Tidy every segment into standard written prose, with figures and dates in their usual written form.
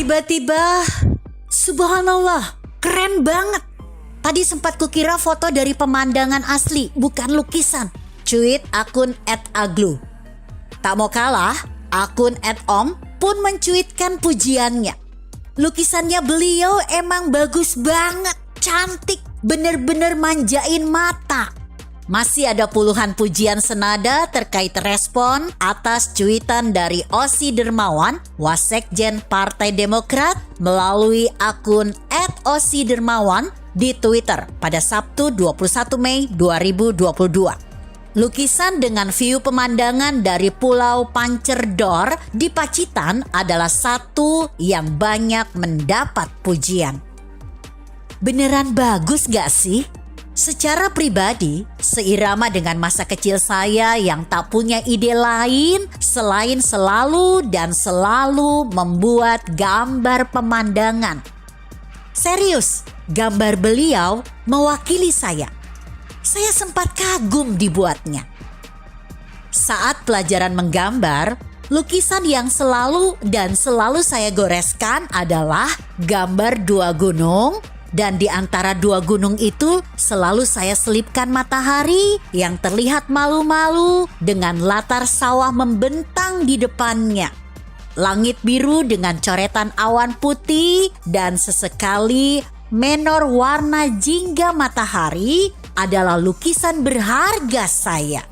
Tiba-tiba, subhanallah, keren banget. Tadi sempat kukira foto dari pemandangan asli, bukan lukisan. Cuit akun @aglu. Tak mau kalah, akun @om pun mencuitkan pujiannya. Lukisannya beliau emang bagus banget, cantik, bener-bener manjain mata. Masih ada puluhan pujian senada terkait respon atas cuitan dari Ossi Dermawan, Wasekjen Partai Demokrat, melalui akun @ossidermawan di Twitter pada Sabtu 21 Mei 2022. Lukisan dengan view pemandangan dari Pulau Pancerdor di Pacitan adalah satu yang banyak mendapat pujian. Beneran bagus gak sih? Secara pribadi, seirama dengan masa kecil saya yang tak punya ide lain selain selalu membuat gambar pemandangan. Serius, gambar beliau mewakili saya. Saya sempat kagum dibuatnya. Saat pelajaran menggambar, lukisan yang selalu saya goreskan adalah gambar dua gunung. Dan di antara dua gunung itu selalu saya selipkan matahari yang terlihat malu-malu dengan latar sawah membentang di depannya. Langit biru dengan coretan awan putih dan sesekali menor warna jingga matahari adalah lukisan berharga saya.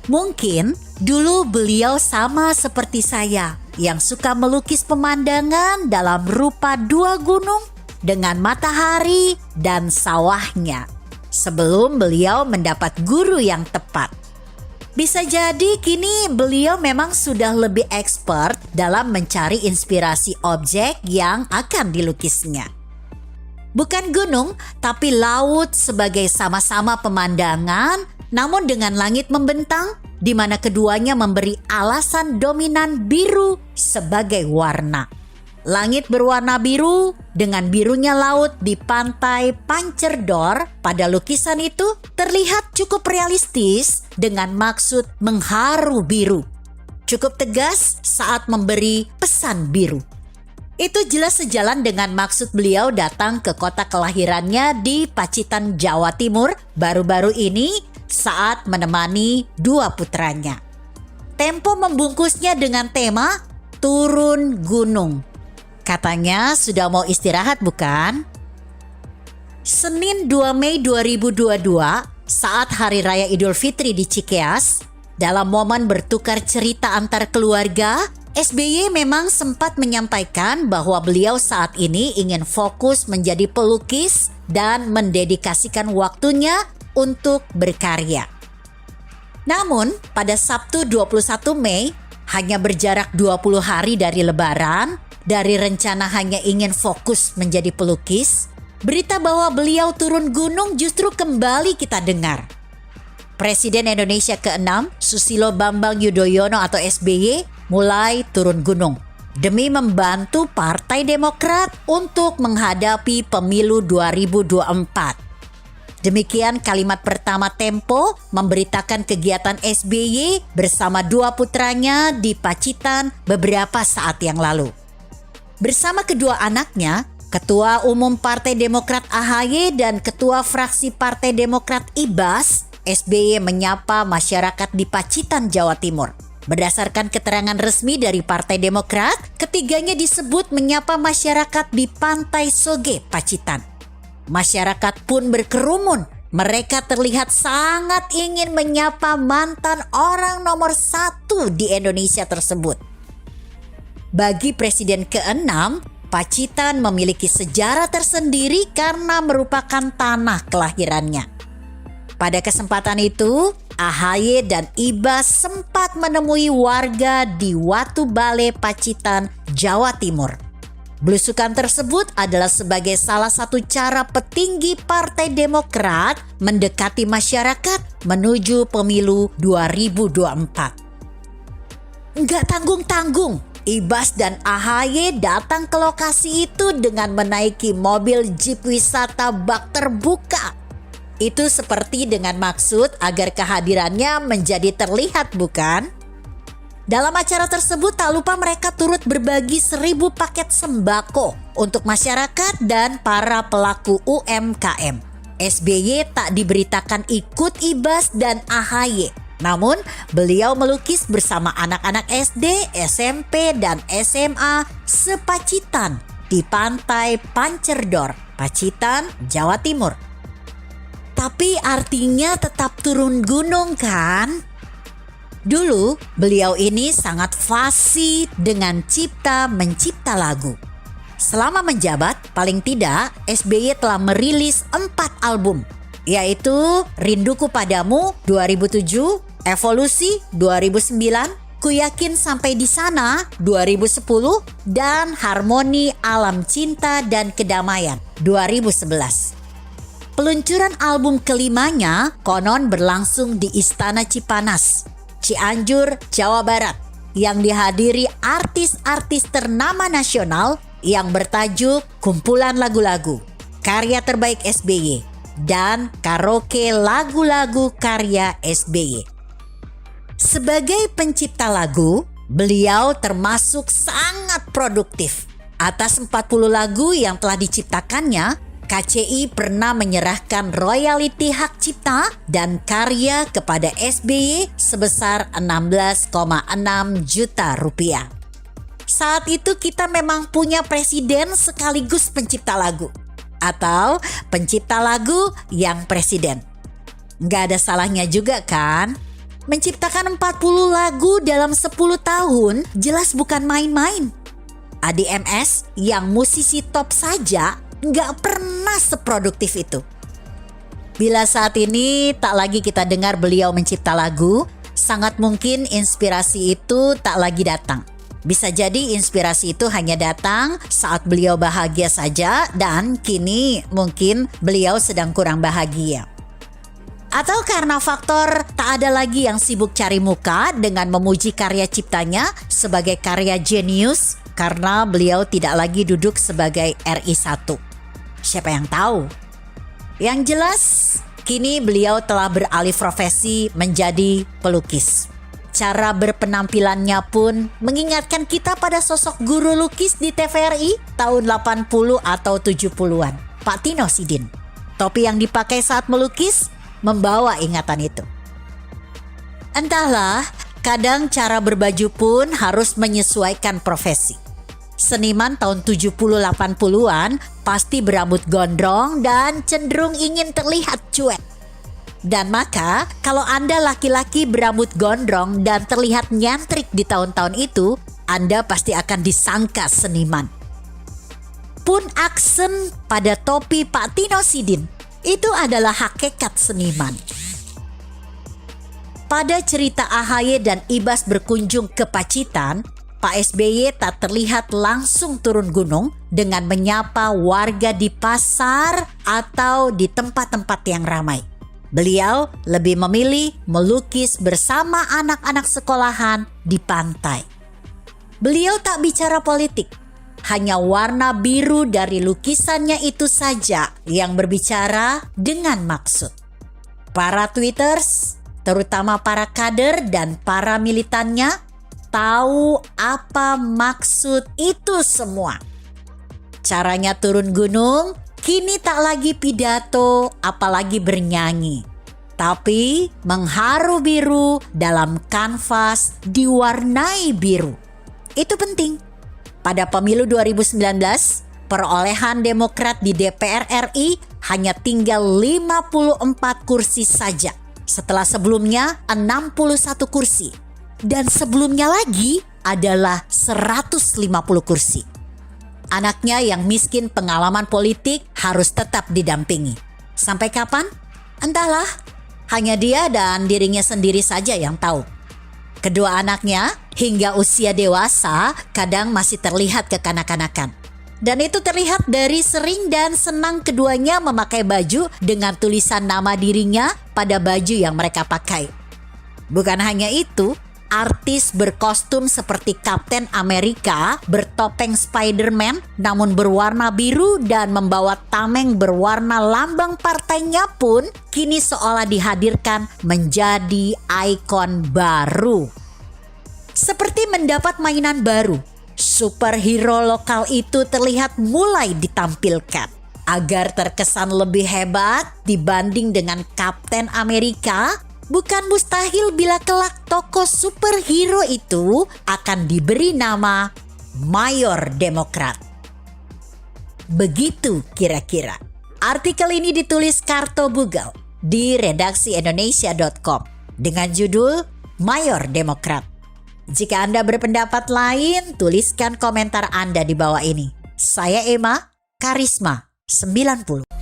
Mungkin dulu beliau sama seperti saya yang suka melukis pemandangan dalam rupa dua gunung dengan matahari dan sawahnya sebelum beliau mendapat guru yang tepat. Bisa jadi kini beliau memang sudah lebih expert dalam mencari inspirasi objek yang akan dilukisnya. Bukan gunung, tapi laut sebagai sama-sama pemandangan, namun dengan langit membentang, di mana keduanya memberi alasan dominan biru sebagai warna. Langit berwarna biru dengan birunya laut di pantai Pancerdor pada lukisan itu terlihat cukup realistis dengan maksud mengharu biru. Cukup tegas saat memberi pesan biru. Itu jelas sejalan dengan maksud beliau datang ke kota kelahirannya di Pacitan, Jawa Timur baru-baru ini saat menemani dua putranya. Tempo membungkusnya dengan tema Turun Gunung. Katanya sudah mau istirahat bukan? Senin 2 Mei 2022 saat Hari Raya Idul Fitri di Cikeas, dalam momen bertukar cerita antar keluarga, SBY memang sempat menyampaikan bahwa beliau saat ini ingin fokus menjadi pelukis dan mendedikasikan waktunya untuk berkarya. Namun pada Sabtu 21 Mei, hanya berjarak 20 hari dari Lebaran, dari rencana hanya ingin fokus menjadi pelukis, berita bahwa beliau turun gunung justru kembali kita dengar. Presiden Indonesia ke-6, Susilo Bambang Yudhoyono atau SBY, mulai turun gunung demi membantu Partai Demokrat untuk menghadapi pemilu 2024. Demikian kalimat pertama Tempo memberitakan kegiatan SBY bersama dua putranya di Pacitan beberapa saat yang lalu. Bersama kedua anaknya, Ketua Umum Partai Demokrat AHY dan Ketua Fraksi Partai Demokrat Ibas, SBY menyapa masyarakat di Pacitan, Jawa Timur. Berdasarkan keterangan resmi dari Partai Demokrat, ketiganya disebut menyapa masyarakat di Pantai Soge, Pacitan. Masyarakat pun berkerumun. Mereka terlihat sangat ingin menyapa mantan orang nomor 1 di Indonesia tersebut. Bagi Presiden ke-6, Pacitan memiliki sejarah tersendiri karena merupakan tanah kelahirannya. Pada kesempatan itu, AHY dan Ibas sempat menemui warga di Watu Bale, Pacitan, Jawa Timur. Belusukan tersebut adalah sebagai salah satu cara petinggi Partai Demokrat mendekati masyarakat menuju pemilu 2024. Nggak tanggung-tanggung, Ibas dan AHY datang ke lokasi itu dengan menaiki mobil jeep wisata bak terbuka. Itu seperti dengan maksud agar kehadirannya menjadi terlihat, bukan? Dalam acara tersebut tak lupa mereka turut berbagi 1.000 paket sembako untuk masyarakat dan para pelaku UMKM. SBY tak diberitakan ikut Ibas dan AHY. Namun beliau melukis bersama anak-anak SD, SMP, dan SMA sePacitan di pantai Pancerdor, Pacitan, Jawa Timur. Tapi artinya tetap turun gunung kan? Dulu beliau ini sangat fasih dengan mencipta lagu. Selama menjabat, paling tidak SBY telah merilis 4 album, yaitu Rinduku Padamu 2007, Evolusi 2009, Ku Yakin Sampai di Sana 2010, dan Harmoni Alam Cinta dan Kedamaian 2011. Peluncuran album kelimanya konon berlangsung di Istana Cipanas, Cianjur, Jawa Barat, yang dihadiri artis-artis ternama nasional yang bertajuk Kumpulan Lagu-Lagu, Karya Terbaik SBY, dan Karaoke Lagu-Lagu Karya SBY. Sebagai pencipta lagu, beliau termasuk sangat produktif. Atas 40 lagu yang telah diciptakannya, KCI pernah menyerahkan royalti hak cipta dan karya kepada SBY sebesar 16,6 juta rupiah. Saat itu kita memang punya presiden sekaligus pencipta lagu, atau pencipta lagu yang presiden. Nggak ada salahnya juga kan? Menciptakan 40 lagu dalam 10 tahun jelas bukan main-main. ADMS yang musisi top saja nggak pernah seproduktif itu. Bila saat ini tak lagi kita dengar beliau mencipta lagu, sangat mungkin inspirasi itu tak lagi datang. Bisa jadi inspirasi itu hanya datang saat beliau bahagia saja dan kini mungkin beliau sedang kurang bahagia. Atau karena faktor tak ada lagi yang sibuk cari muka dengan memuji karya ciptanya sebagai karya jenius karena beliau tidak lagi duduk sebagai RI1. Siapa yang tahu? Yang jelas, kini beliau telah beralih profesi menjadi pelukis. Cara berpenampilannya pun mengingatkan kita pada sosok guru lukis di TVRI tahun 80 atau 70-an, Pak Tino Sidin. Topi yang dipakai saat melukis membawa ingatan itu. Entahlah, kadang cara berbaju pun harus menyesuaikan profesi. Seniman tahun 70-80-an pasti berambut gondrong dan cenderung ingin terlihat cuek. Dan maka kalau Anda laki-laki berambut gondrong dan terlihat nyentrik di tahun-tahun itu, Anda pasti akan disangka seniman. Pun aksen pada topi Pak Tino Sidin itu adalah hakikat seniman. Pada cerita AHY dan Ibas berkunjung ke Pacitan, Pak SBY tak terlihat langsung turun gunung dengan menyapa warga di pasar atau di tempat-tempat yang ramai. Beliau lebih memilih melukis bersama anak-anak sekolahan di pantai. Beliau tak bicara politik, hanya warna biru dari lukisannya itu saja yang berbicara dengan maksud. Para Twitters, terutama para kader dan para militannya, tahu apa maksud itu semua. Caranya turun gunung kini tak lagi pidato apalagi bernyanyi, tapi mengharu biru dalam kanvas diwarnai biru. Itu penting. Pada pemilu 2019, perolehan Demokrat di DPR RI hanya tinggal 54 kursi saja, setelah sebelumnya 61 kursi. Dan sebelumnya lagi adalah 150 kursi. Anaknya yang miskin pengalaman politik harus tetap didampingi. Sampai kapan? Entahlah, hanya dia dan dirinya sendiri saja yang tahu. Kedua anaknya hingga usia dewasa kadang masih terlihat kekanak-kanakan. Dan itu terlihat dari sering dan senang keduanya memakai baju dengan tulisan nama dirinya pada baju yang mereka pakai. Bukan hanya itu, artis berkostum seperti Kapten Amerika bertopeng Spider-Man namun berwarna biru dan membawa tameng berwarna lambang partainya pun kini seolah dihadirkan menjadi ikon baru. Seperti mendapat mainan baru, superhero lokal itu terlihat mulai ditampilkan. Agar terkesan lebih hebat dibanding dengan Kapten Amerika, bukan mustahil bila kelak tokoh superhero itu akan diberi nama Mayor Demokrat. Begitu kira-kira. Artikel ini ditulis Karto Bugel di redaksi Indonesia.com dengan judul Mayor Demokrat. Jika Anda berpendapat lain, tuliskan komentar Anda di bawah ini. Saya Emma, Karisma 90.